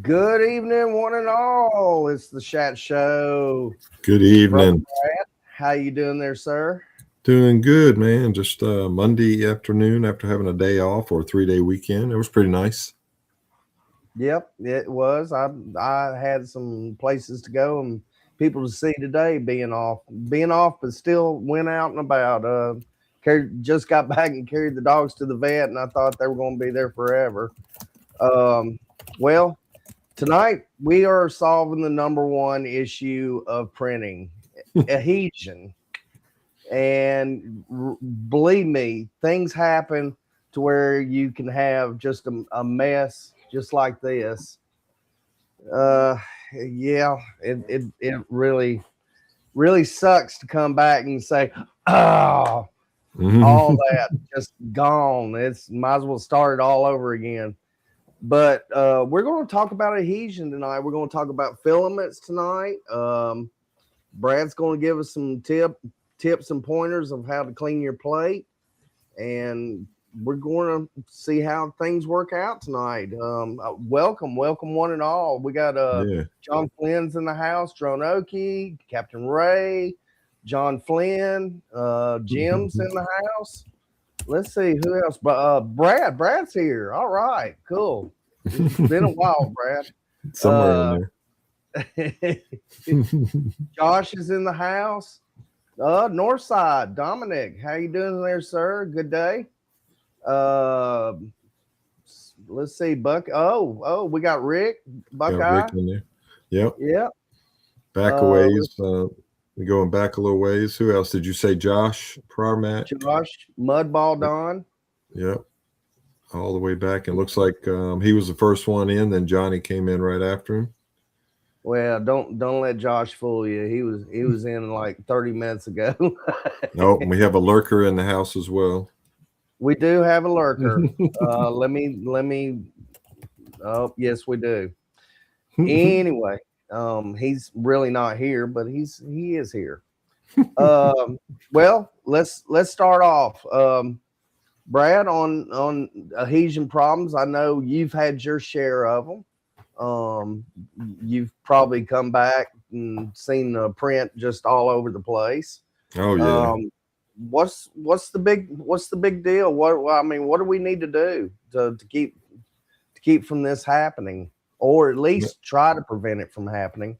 Good evening, one and all. It's the Shatt Show. Good Brother evening. Brad, how you doing there, sir? Doing good, man. Just Monday afternoon after having a day off or a 3-day weekend. It was pretty nice. Yep, it was. I had some places to go and people to see today being off, but still went out and about. Just got back and carried the dogs to the vet, and I thought they were going to be there forever. Um, well, tonight we are solving the number one issue of printing, adhesion. And believe me, things happen to where you can have just a mess just like this. Uh, yeah, it really sucks to come back and say, oh, all Mhm. that just gone. It's might as well start it all over again. But we're going to talk about adhesion tonight. We're going to talk about filaments tonight. Brad's going to give us some tips and pointers of how to clean your plate, and we're going to see how things work out tonight. Welcome, one and all. We got Yeah. John Flynn's in the house, Drone Okie, Captain Ray, John Flynn, Jim's in the house. Let's see who else. But Brad's here. All right, cool. It's been a while, Brad. Somewhere in there. Josh is in the house. North side, Dominic, how you doing there, sir? Good day. Uh, let's see, Buck. We got Rick, Got Rick Buckeye. in there. Yep. Yep. Back a Uh, ways. We're going back a little ways. Who else did you say? Josh prior Matt? Josh, Mudball Don. Yep. All the way back. It looks like he was the first one in, then Johnny came in right after him. Well, don't let Josh fool you. He was in like 30 minutes ago. Oh, and we have a lurker in the house as well. We do have a lurker. Let me. Oh, yes, we do. Anyway, he's really not here, but he is here. Well, let's start off. Brad, on adhesion problems. I know you've had your share of them. You've probably come back and seen the print just all over the place. Oh yeah. What's the big deal? What do we need to do to keep from this happening, or at least try to prevent it from happening?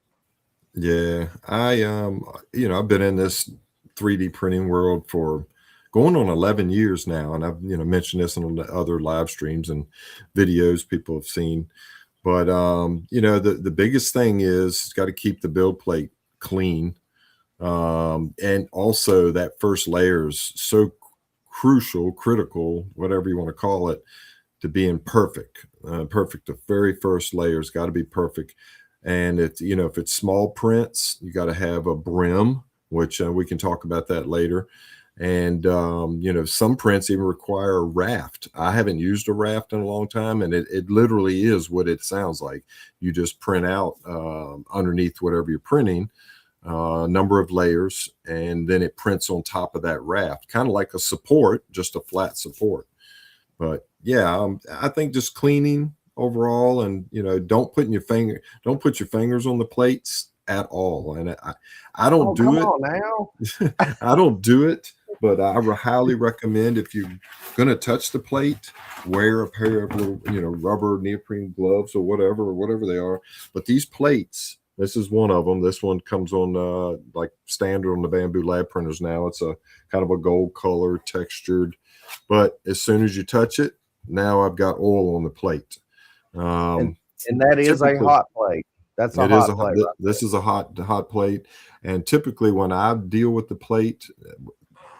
Yeah. I've been in this 3D printing world for going on 11 years now, and I've mentioned this on the other live streams and videos people have seen. But the biggest thing is got to keep the build plate clean, and also that first layer is so crucial, critical, whatever you want to call it, to being perfect. Perfect. The very first layer's got to be perfect. And if it's small prints, you got to have a brim, which we can talk about that later. And some prints even require a raft. I haven't used a raft in a long time, and it literally is what it sounds like. You just print out underneath whatever you're printing, number of layers, and then it prints on top of that raft, kind of like a support, just a flat support. But yeah, I think just cleaning overall, and don't put your fingers on the plates at all. And I don't do come it. on now. I don't do it, but I highly recommend, if you're going to touch the plate, wear a pair of little, rubber neoprene gloves or whatever they are. But these plates, this is one of them. This one comes on like standard on the Bamboo lab printers now. It's a kind of a gold color, textured. But as soon as you touch it, now I've got oil on the plate. And that is a hot plate. That's a hot plate. This is a hot plate. And typically when I deal with the plate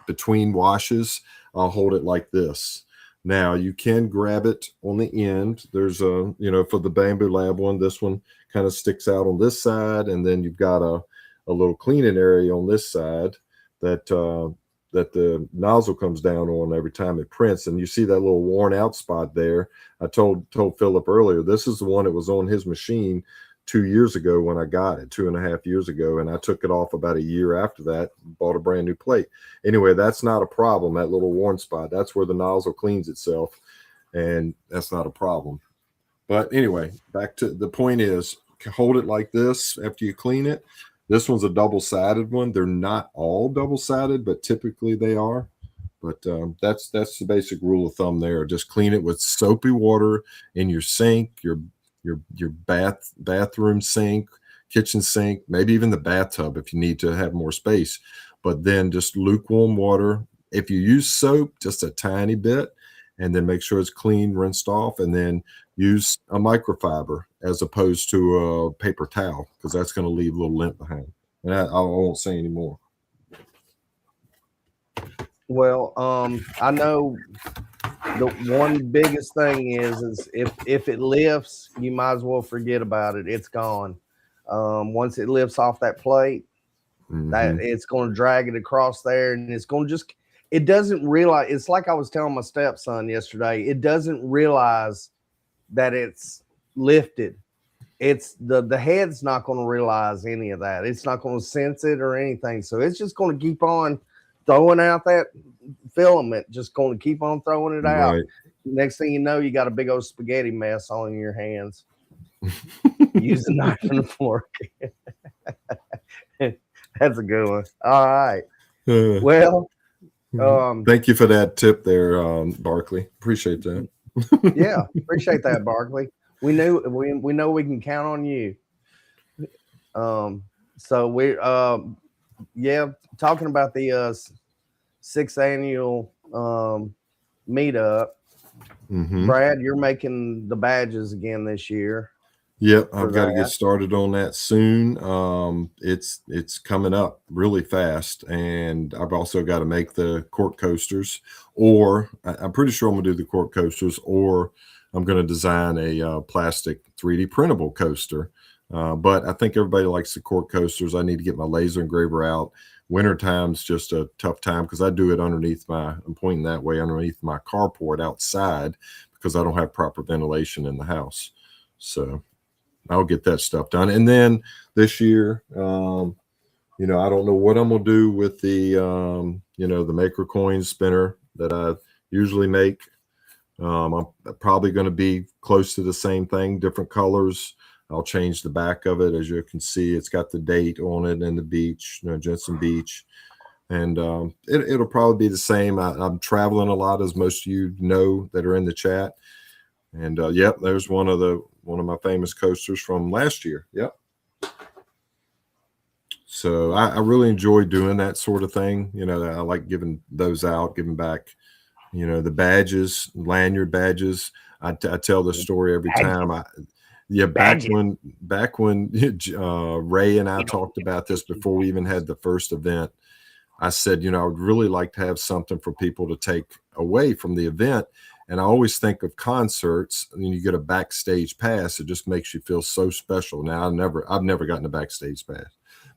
between washes, I'll hold it like this. Now you can grab it on the end. There's for the Bamboo Lab one, this one kind of sticks out on this side, and then you've got a little cleaning area on this side that the nozzle comes down on every time it prints. And you see that little worn out spot there. I told Philip earlier, this is the one that was on his machine 2 years ago when I got it, 2.5 years ago. And I took it off about a year after that, bought a brand new plate. Anyway, that's not a problem. That little worn spot, that's where the nozzle cleans itself. And that's not a problem. But anyway, back to the point is hold it like this after you clean it. This one's a double-sided one. They're not all double-sided, but typically they are. But that's the basic rule of thumb there. Just clean it with soapy water in your sink, your bathroom sink, kitchen sink, maybe even the bathtub if you need to have more space. But then just lukewarm water. If you use soap, just a tiny bit, and then make sure it's clean, rinsed off, and then use a microfiber as opposed to a paper towel, because that's going to leave a little lint behind. And I won't say any more. Well, I know the one biggest thing is if it lifts, you might as well forget about it. It's gone. Once it lifts off that plate, that it's going to drag it across there, and it's going to just. It doesn't realize. It's like I was telling my stepson yesterday. It doesn't realize that it's lifted. It's the head's not going to realize any of that. It's not going to sense it or anything. So it's just going to keep on throwing out that filament, just going to keep on throwing it out. Right. Next thing you know, you got a big old spaghetti mess on your hands. Use a knife and a fork. That's a good one. All right. Well, thank you for that tip there, Barkley. Appreciate that. Yeah, appreciate that, Barkley. We know we can count on you. So we talking about the 6th annual meetup. Brad, you're making the badges again this year. Yep, I've got to get started on that soon. It's coming up really fast, and I've also got to make the cork coasters, or I'm pretty sure I'm gonna do the cork coasters, or I'm gonna design a plastic 3D printable coaster. But I think everybody likes the cork coasters. I need to get my laser engraver out. Wintertime's just a tough time because I do it underneath I'm pointing that way, underneath my carport outside, because I don't have proper ventilation in the house. So I'll get that stuff done. And then this year, I don't know what I'm going to do with the, the Maker coin spinner that I usually make. I'm probably going to be close to the same thing, different colors. I'll change the back of it. As you can see, it's got the date on it and the beach, Jensen Beach. And it'll probably be the same. I'm traveling a lot, as most of you know that are in the chat. And yep, there's one of my famous coasters from last year. Yep. So I really enjoy doing that sort of thing. I like giving those out, giving back, the badges, lanyard badges. I tell this story every time. Back when Ray and I talked about this before we even had the first event, I said, I would really like to have something for people to take away from the event. And I always think of concerts, and you get a backstage pass. It just makes you feel so special. Now, I've never gotten a backstage pass,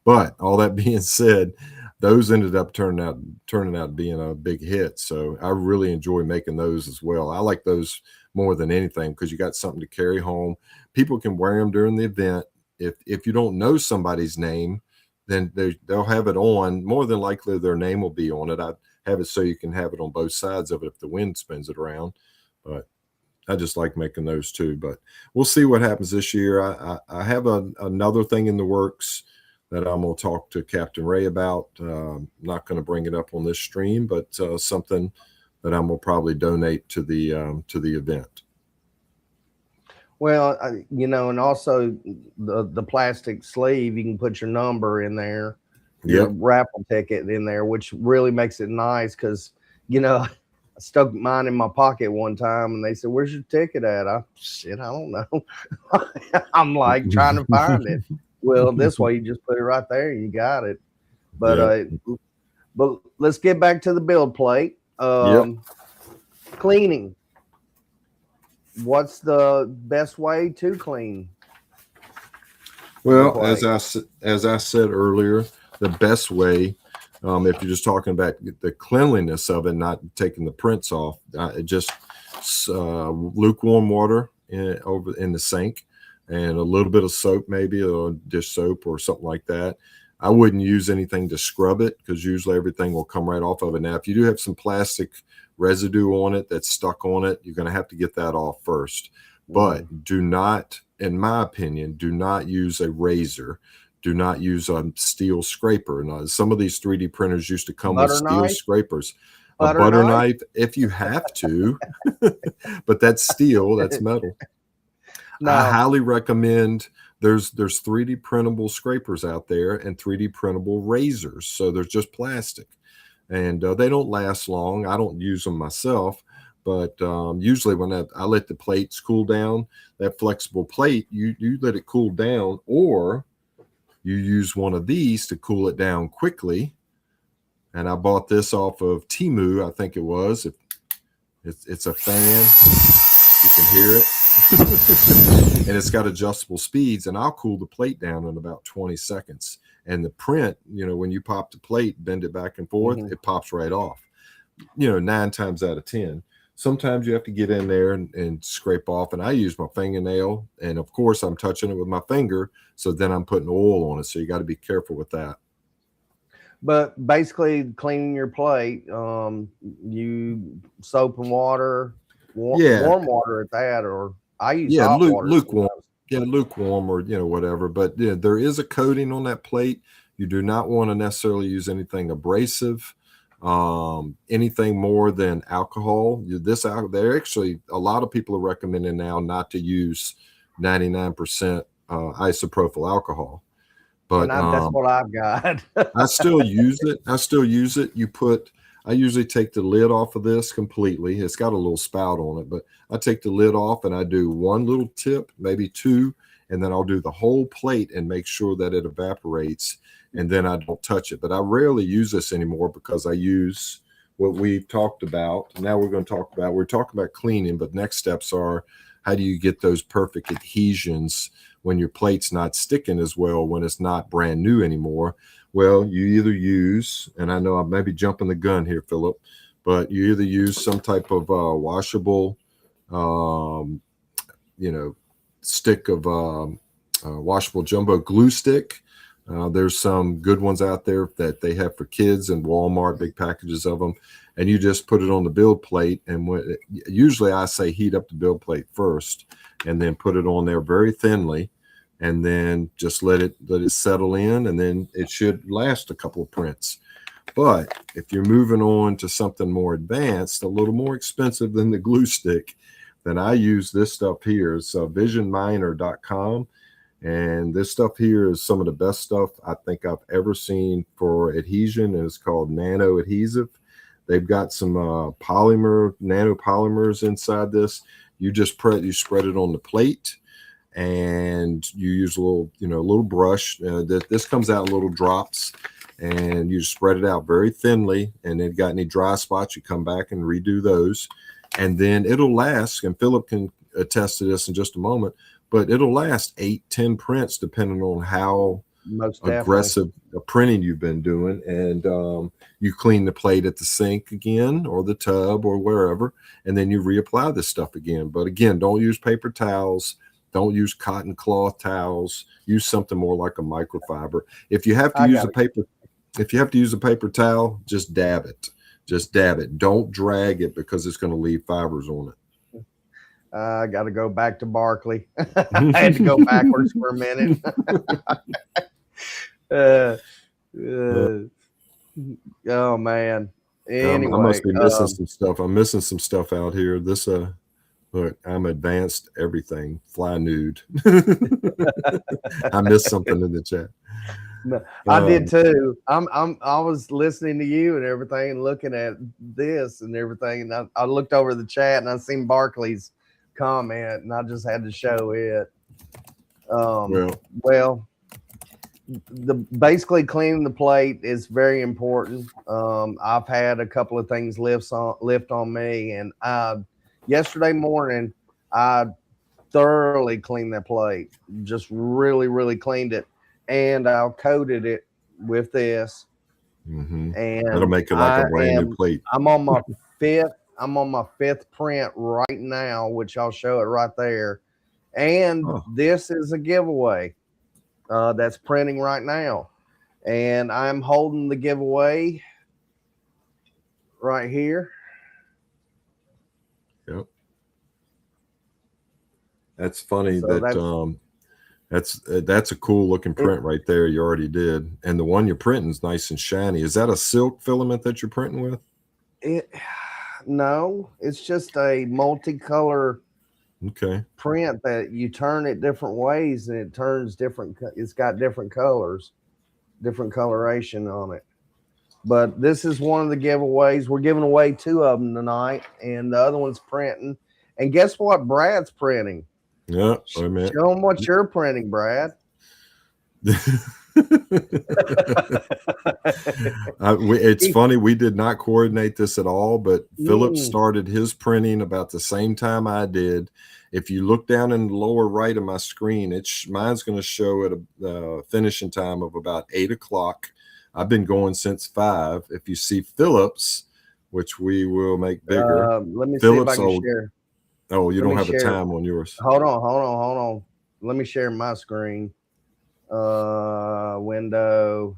but all that being said, those ended up turning out being a big hit. So I really enjoy making those as well. I like those more than anything because you got something to carry home. People can wear them during the event. If you don't know somebody's name, then they'll have it on. More than likely, their name will be on it. I have it so you can have it on both sides of it if the wind spins it around. But I just like making those too. But we'll see what happens this year. I have another thing in the works that I'm going to talk to Captain Ray about. I'm not going to bring it up on this stream, but something that I'm going to probably donate to the event. Well, and also the plastic sleeve, you can put your number in there, your raffle ticket in there, which really makes it nice because, I stuck mine in my pocket one time and they said, "Where's your ticket at?" I don't know. I'm like trying to find it. Well, this way you just put it right there, you got it. But but let's get back to the build plate. Cleaning. What's the best way to clean? Well, as I said earlier, the best way, if you're just talking about the cleanliness of it, not taking the prints off, just lukewarm water over in the sink and a little bit of soap, maybe a dish soap or something like that. I wouldn't use anything to scrub it because usually everything will come right off of it. Now, if you do have some plastic residue on it that's stuck on it, you're going to have to get that off first. But do not, in my opinion, do not use a razor. Do not use a steel scraper. Now, some of these 3D printers used to come with Butter steel knife, scrapers. A butter butter knife. knife, if you have to, but that's steel, that's metal. I No, highly recommend there's 3D printable scrapers out there and 3D printable razors. So they're just plastic, and they don't last long. I don't use them myself, but usually when I let the plates cool down, that flexible plate, you let it cool down, or you use one of these to cool it down quickly. And I bought this off of Temu, I think it was. It's a fan. You can hear it. And it's got adjustable speeds, and I'll cool the plate down in about 20 seconds. And the print, when you pop the plate, bend it back and forth, it pops right off. 9 times out of 10. Sometimes you have to get in there and scrape off, and I use my fingernail, and of course I'm touching it with my finger, so then I'm putting oil on it. So you got to be careful with that. but basically cleaning your plate, you soap and water, warm water at that, or I use hot water. Lukewarm. Yeah, lukewarm or whatever. But there is a coating on that plate. You do not want to necessarily use anything abrasive, anything more than alcohol. There actually a lot of people are recommending now not to use 99% isopropyl alcohol. But that's what I've got. I still use it. I usually take the lid off of this completely. It's got a little spout on it, but I take the lid off and I do one little tip, maybe two, and then I'll do the whole plate and make sure that it evaporates, and then I don't touch it. But I rarely use this anymore because I use what we've talked about. Now we're talking about cleaning, but next steps are, how do you get those perfect adhesions when your plate's not sticking as well, when it's not brand new anymore? Well, you either use, and I know I may be jumping the gun here, Philip, but you either use some type of washable, stick of washable jumbo glue stick. There's some good ones out there that they have for kids in Walmart, big packages of them. And you just put it on the build plate. And usually I say heat up the build plate first and then put it on there very thinly, and then just let it settle in, and then it should last a couple of prints. But if you're moving on to something more advanced, a little more expensive than the glue stick, then I use this stuff here. It's visionminer.com. And this stuff here is some of the best stuff I think I've ever seen for adhesion. And it's called nano adhesive. They've got some nanopolymers inside this. You just spread it on the plate, and you use a little brush. This comes out in little drops, and you spread it out very thinly. And if it got any dry spots, you come back and redo those, and then it'll last. And Philip can attest to this in just a moment, but it'll last 8-10 prints depending on how aggressive printing you've been doing. And you clean the plate at the sink again, or the tub, or wherever, and then you reapply this stuff again. But again, don't use paper towels. Don't use cotton cloth towels. Use something more like a microfiber. If you have to use a paper towel, just dab it. Just dab it. Don't drag it, because it's going to leave fibers on it. I got to go back to Barkley. I had to go backwards for a minute. Oh man. Anyway, I must be missing some stuff. I'm missing some stuff out here. This look, I'm advanced everything. Fly nude. I missed something in the chat. No, I did too. I was listening to you and everything, and looking at this and everything, and I looked over the chat and I seen Barkley's comment, and I just had to show it. Well, basically cleaning the plate is very important. I've had a couple of things lift on me, and yesterday morning I thoroughly cleaned that plate, just really, really cleaned it, and I coated it with this. And that'll make it like a brand new plate. I'm on my fifth print right now, which I'll show it right there. And this is a giveaway that's printing right now. And I'm holding the giveaway right here. Yep. That's funny So that that's a cool looking print right there. You already did, and the one you're printing is nice and shiny. Is that a silk filament that you're printing with? No, it's just a multicolor Okay. print that you turn it different ways, and it turns different. It's got different colors, different coloration on it. But this is one of the giveaways. We're giving away 2 of them tonight, and the other one's printing. And guess what? Brad's printing. Yeah. Wait a minute. Show them what you're printing, Brad. It's funny, we did not coordinate this at all, but Philip started his printing about the same time I did. If you look down in the lower right of my screen, mine's going to show at a finishing time of about 8 o'clock. I've been going since 5. If you see Philip's, which we will make bigger, let me Philip's see if I can share. Oh, you don't have a time on yours. Hold on. Let me share my screen. Window.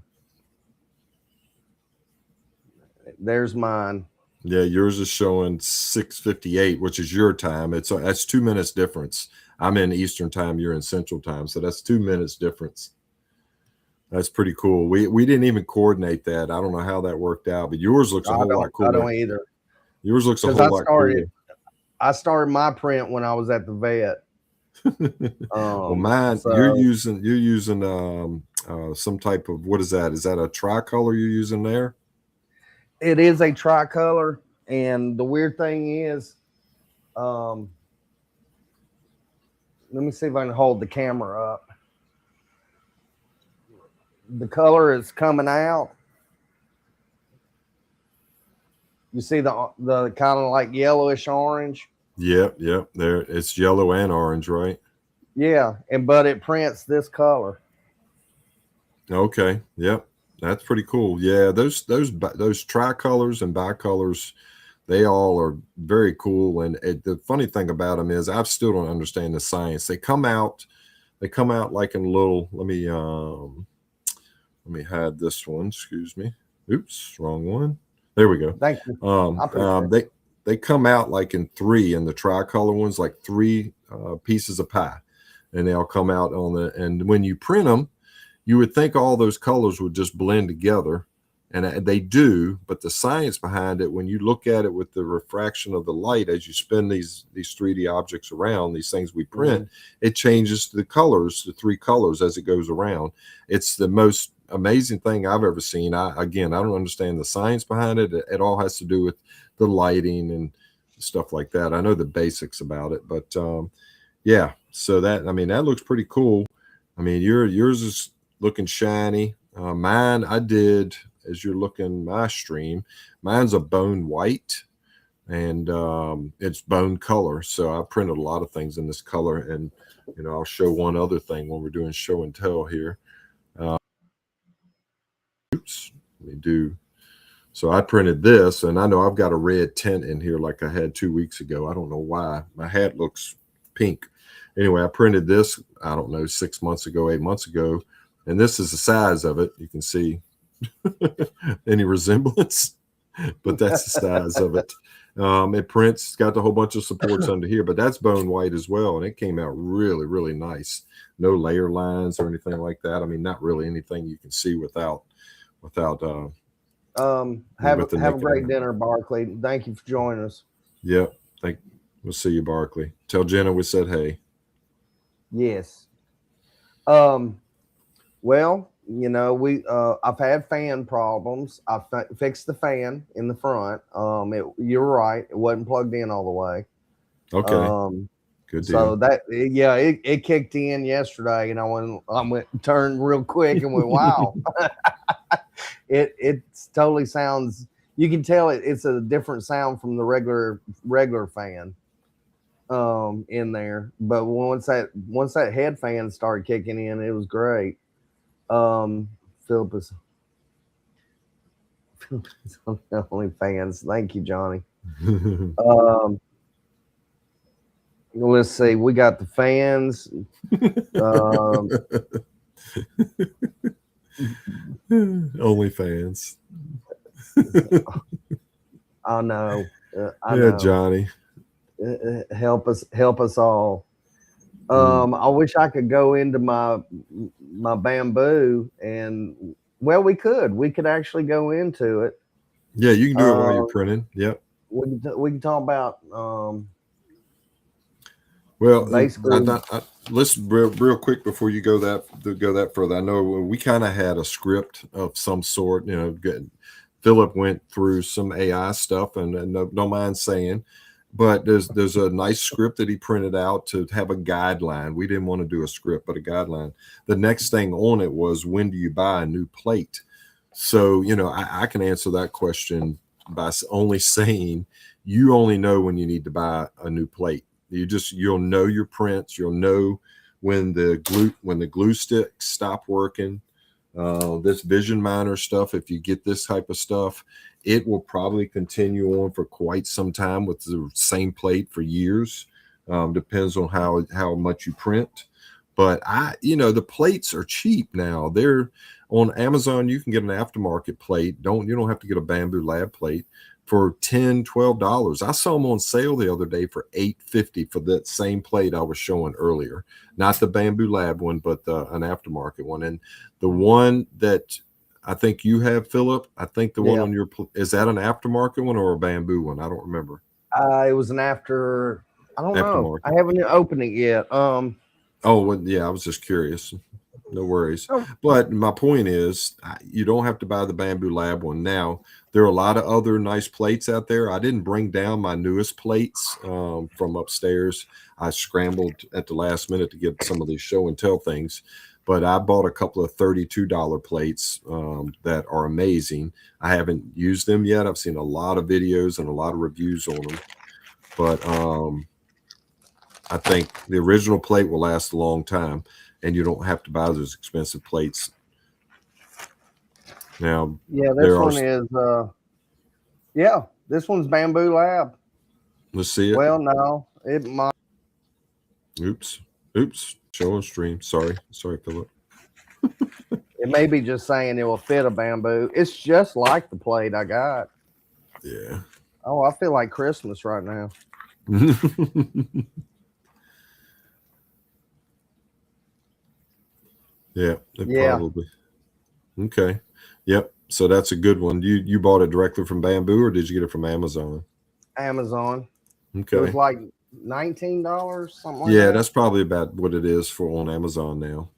There's mine. Yeah, yours is showing 6:58, which is your time. That's 2 minutes difference. I'm in Eastern time, you're in Central time, so that's 2 minutes difference. That's pretty cool. We didn't even coordinate that. I don't know how that worked out, but yours looks a whole lot cooler. I don't either. Yours looks a whole lot cooler. I started my print when I was at the vet. Well, mine, you're using some type of, what is that? Is that a tricolor you're using there? It is a tricolor, and the weird thing is, let me see if I can hold the camera up. The color is coming out. You see the kind of like yellowish orange. Yep. There, it's yellow and orange, right? Yeah, but it prints this color. Okay. Yep. That's pretty cool. Yeah, those tricolors and bicolors, they all are very cool. And the funny thing about them is, I still don't understand the science. They come out like in little. Let me hide this one. Excuse me. Oops, wrong one. There we go. Thank you. They come out like in 3, and the tricolor ones like 3 pieces of pie, and they all come out and when you print them, you would think all those colors would just blend together, and they do, but the science behind it, when you look at it with the refraction of the light as you spin these 3D objects around, these things we print, it changes the colors, the 3 colors as it goes around. It's the most amazing thing I've ever seen. I don't understand the science behind it. It all has to do with the lighting and stuff like that. I know the basics about it, but yeah, so that looks pretty cool. I mean, yours is looking shiny. Mine, I did, as you're looking my stream, mine's a bone white, and it's bone color. So I printed a lot of things in this color, and I'll show one other thing when we're doing show and tell here. Oops, let me do. So I printed this, and I know I've got a red tint in here like I had 2 weeks ago. I don't know why. My hat looks pink. Anyway, I printed this, I don't know, 6 months ago, 8 months ago. And this is the size of it. You can see any resemblance, but that's the size of it. It prints, it's got a whole bunch of supports under here, but that's bone white as well. And it came out really, really nice. No layer lines or anything like that. I mean, not really anything you can see without have a great dinner, Barkley. Thank you for joining us. Yep. We'll see you, Barkley. Tell Jenna we said hey. Yes. Well, I've had fan problems. I fixed the fan in the front. You're right, it wasn't plugged in all the way. Okay. Good So deal. it kicked in yesterday, and I went turned real quick and went, wow. It totally sounds. You can tell it's a different sound from the regular fan in there. But once that head fan started kicking in, it was great. Philip is only fans. Thank you, Johnny. Let's see. We got the fans. Only fans. I know. I know. Johnny. Help us all. I wish I could go into my bamboo and we could actually go into it. Yeah, you can do it while you're printing. Yep. We can talk about Well, basically. let's real quick before you go that further. I know we kind of had a script of some sort. You know, Philip went through some AI stuff, and no mind saying, but there's a nice script that he printed out to have a guideline. We didn't want to do a script, but a guideline. The next thing on it was, when do you buy a new plate? So, you know, I can answer that question by only saying, you only know when you need to buy a new plate. You'll know your prints. You'll know when the glue sticks stop working. This Vision Miner stuff, if you get this type of stuff, it will probably continue on for quite some time with the same plate for years. Depends on how much you print. But the plates are cheap now. They're on Amazon. You can get an aftermarket plate. You don't have to get a Bamboo Lab plate for $10, $12. I saw them on sale the other day for $8.50 for that same plate I was showing earlier. Not the Bamboo Lab one, but an aftermarket one. And the one that I think you have, Philip, I think the one on your, is that an aftermarket one or a Bamboo one? I don't remember. It was I don't know. I haven't opened it yet. Oh, well, yeah, I was just curious. No worries. But my point is, you don't have to buy the Bamboo Lab one. Now, there are a lot of other nice plates out there. I didn't bring down my newest plates from upstairs. I scrambled at the last minute to get some of these show and tell things. But I bought a couple of $32 plates that are amazing. I haven't used them yet. I've seen a lot of videos and a lot of reviews on them. But I think the original plate will last a long time, and you don't have to buy those expensive plates. Now, this one's Bamboo Lab. Let's see it. Well, no, it might. Oops. Show on stream. Sorry, Philip. It may be just saying it will fit a bamboo. It's just like the plate I got. Yeah. Oh, I feel like Christmas right now. Yeah, probably. Okay. Yep. So that's a good one. You bought it directly from Bamboo, or did you get it from Amazon? Amazon. Okay. It was like $19, something like that. Yeah, that's probably about what it is on Amazon now.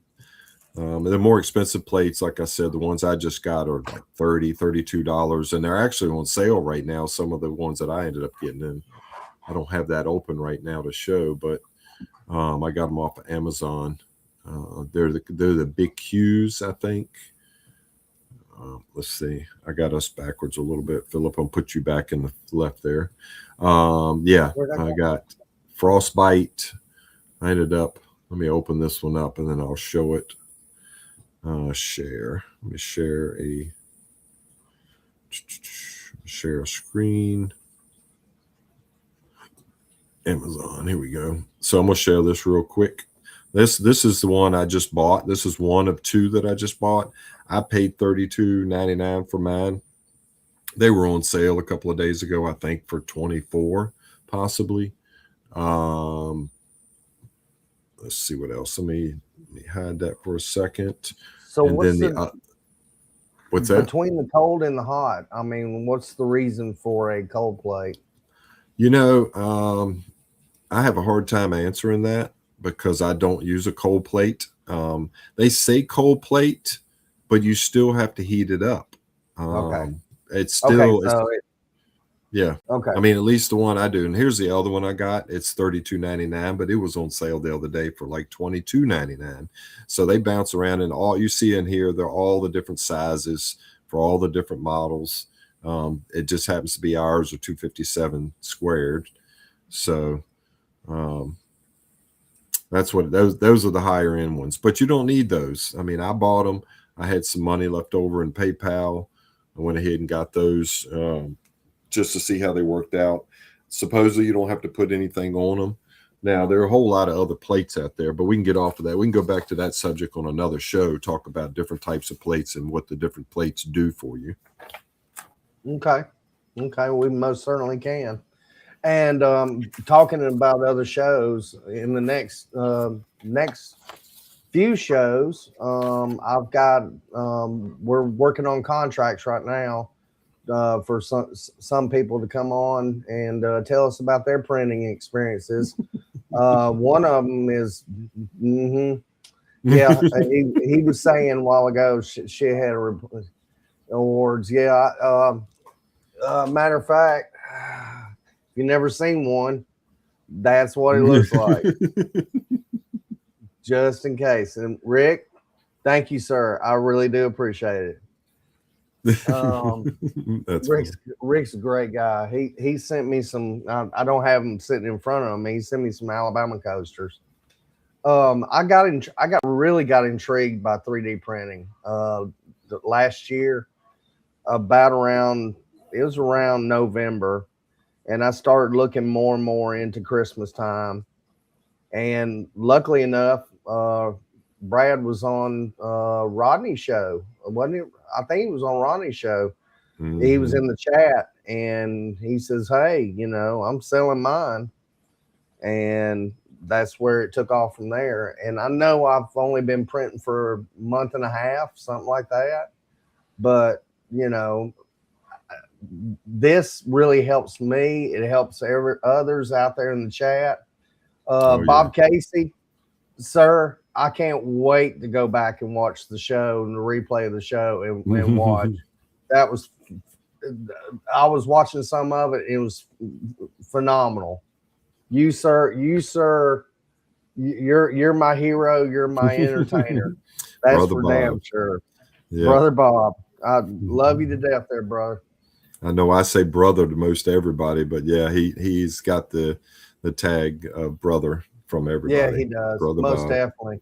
The more expensive plates, like I said, the ones I just got are like $30, $32, and they're actually on sale right now. Some of the ones that I ended up getting in, I don't have that open right now to show, but I got them off of Amazon. They're the big Qs, I think. Let's see. I got us backwards a little bit. Philip, I'll put you back in the left there. Yeah, I got Frostbite. I ended up, let me open this one up and then I'll show it. Share. Let me share a screen. Amazon. Here we go. So I'm gonna share this real quick. This is the one I just bought. This is one of two that I just bought. I paid $32.99 for mine. They were on sale a couple of days ago, I think, for $24, possibly. Let's see what else. Let me hide that for a second. So and what's then what's that? Between the cold and the hot, I mean, what's the reason for a cold plate? You know, I have a hard time answering that because I don't use a cold plate. They say cold plate, but you still have to heat it up. Okay. It's still, yeah. Okay. I mean, at least the one I do. And here's the other one I got. It's $32.99, but it was on sale the other day for like $22.99. So they bounce around, and all you see in here, they're all the different sizes for all the different models. It just happens to be ours are 257 squared. So that's what those are the higher end ones, but you don't need those. I mean, I bought them. I had some money left over in PayPal. I went ahead and got those just to see how they worked out. Supposedly you don't have to put anything on them. Now, there are a whole lot of other plates out there, but we can get off of that. We can go back to that subject on another show, talk about different types of plates and what the different plates do for you. Okay. We most certainly can. And talking about other shows in the next few shows, I've got we're working on contracts right now for some people to come on and tell us about their printing experiences. One of them is, yeah, he was saying a while ago she had awards. Yeah, matter of fact, if you never seen one, that's what it looks like. Just in case. And Rick, thank you, sir. I really do appreciate it. That's Rick's a great guy. He sent me some. I don't have them sitting in front of me. He sent me some Alabama coasters. I really got intrigued by 3D printing last year. About around it was around November, and I started looking more and more into Christmas time. And luckily enough, Brad was on Rodney's show, wasn't it? I think he was on Rodney's show. He was in the chat, and he says, "Hey, I'm selling mine," and that's where it took off from there. And I know I've only been printing for a month and a half, something like that, but this really helps me. It helps others out there in the chat. Bob Casey, sir, I can't wait to go back and watch the show and the replay of the show and watch. That was, I was watching some of it. It was phenomenal. You sir, you're my hero. You're my entertainer. That's Brother for Bob. damn sure. Yeah. Brother Bob, I love you to death there, brother. I know I say brother to most everybody, but yeah, he's got the tag of brother from everybody. Yeah, he does. Brother Most Bob. definitely.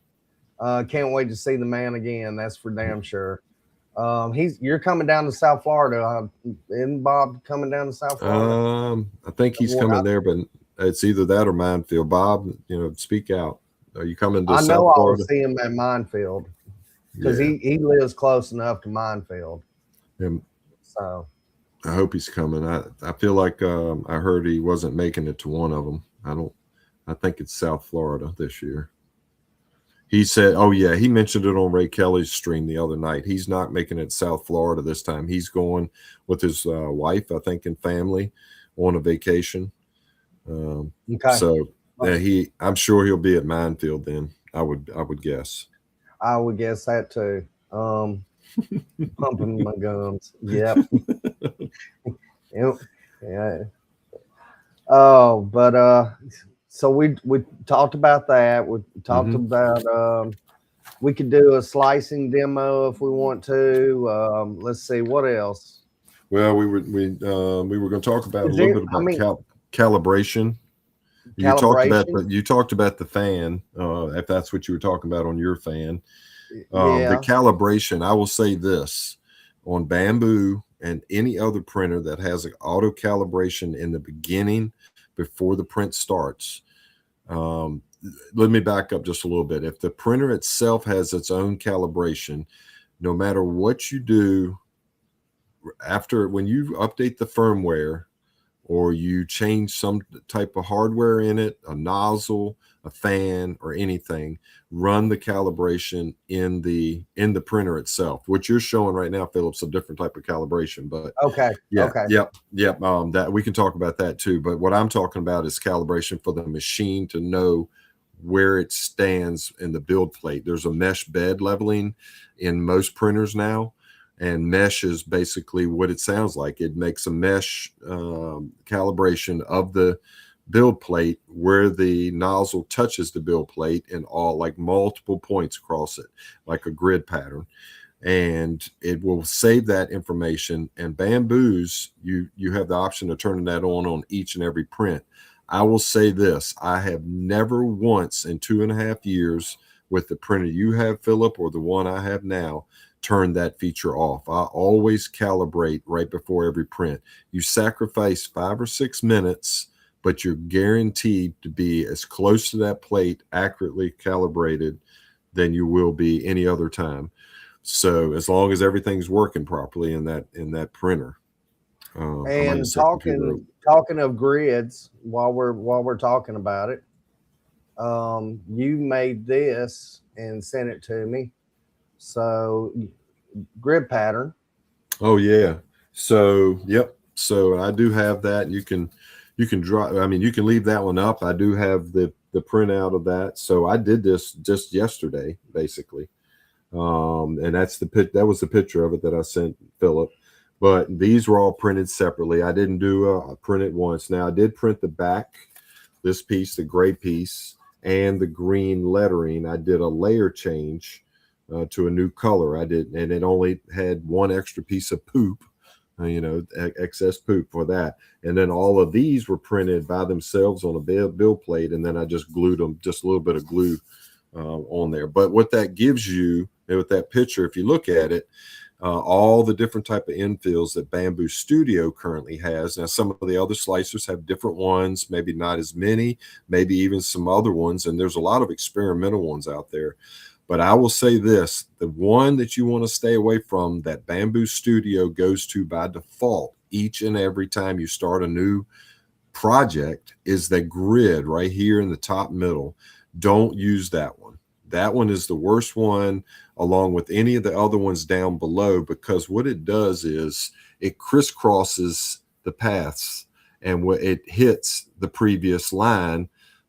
Can't wait to see the man again. That's for damn sure. You're coming down to South Florida. Isn't Bob coming down to South Florida? I think he's coming there, but it's either that or Minefield. Bob, speak out. Are you coming to South Florida? I will see him at Minefield because he lives close enough to Minefield. So I hope he's coming. I feel like I heard he wasn't making it to one of them. I think it's South Florida this year. He said, oh yeah, he mentioned it on Ray Kelly's stream the other night. He's not making it South Florida this time. He's going with his wife, I think, and family on a vacation. okay. So yeah, I'm sure he'll be at Minefield then. I would guess. I would guess that too. Pumping my gums. Yep. Yeah. Oh, but so we talked about that. We talked about we could do a slicing demo if we want to. Let's see what else. Well, we were going to talk about a little bit about calibration. You talked about the fan, if that's what you were talking about on your fan. The calibration, I will say this, on Bamboo and any other printer that has an auto calibration in the beginning before the print starts. Let me back up just a little bit. If the printer itself has its own calibration, no matter what you do when you update the firmware or you change some type of hardware in it, a nozzle, a fan, or anything, run the calibration in the printer itself. What you're showing right now, Philip's a different type of calibration, but yep. That we can talk about that too. But what I'm talking about is calibration for the machine to know where it stands in the build plate. There's a mesh bed leveling in most printers now. And mesh is basically what it sounds like. It makes a mesh calibration of the build plate where the nozzle touches the build plate and all like multiple points across it, like a grid pattern. And it will save that information. And Bamboos, you have the option of turning that on each and every print. I will say this, I have never once in 2.5 years with the printer you have, Philip, or the one I have now, turn that feature off. I always calibrate right before every print. You sacrifice 5 or 6 minutes, but you're guaranteed to be as close to that plate accurately calibrated than you will be any other time. So as long as everything's working properly in that printer. I might have And said computer. talking of grids, while we're talking about it, you made this and sent it to me. So grid pattern. Oh yeah. So yep. So I do have that. You can draw. I mean, you can leave that one up. I do have the printout of that. So I did this just yesterday, basically. And that's that was the picture of it that I sent Philip. But these were all printed separately. I didn't do a print it once. Now I did print the back, this piece, the gray piece, and the green lettering. I did a layer change to a new color. I did, and it only had one extra piece of poop, excess poop for that. And then all of these were printed by themselves on a build plate, and then I just glued them, just a little bit of glue on there. But what that gives you with that picture, if you look at it, all the different type of infills that Bamboo Studio currently has. Now, some of the other slicers have different ones, maybe not as many, maybe even some other ones. And there's a lot of experimental ones out there. But I will say this, the one that you want to stay away from that Bamboo Studio goes to by default each and every time you start a new project is the grid right here in the top middle. Don't use that one. That one is the worst one, along with any of the other ones down below, because what it does is it crisscrosses the paths and it hits the previous line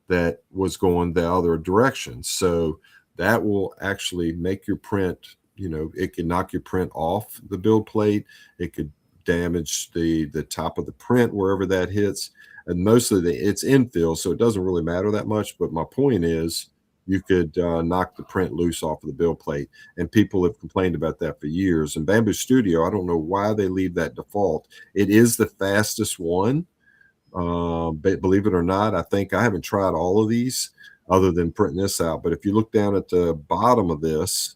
that was going the other direction. So that will actually make your print, it can knock your print off the build plate. It could damage the top of the print wherever that hits. And mostly it's infill, so it doesn't really matter that much. But my point is, you could knock the print loose off of the build plate. And people have complained about that for years. And Bamboo Studio, I don't know why they leave that default. It is the fastest one. But believe it or not, I haven't tried all of these other than printing this out. But if you look down at the bottom of this,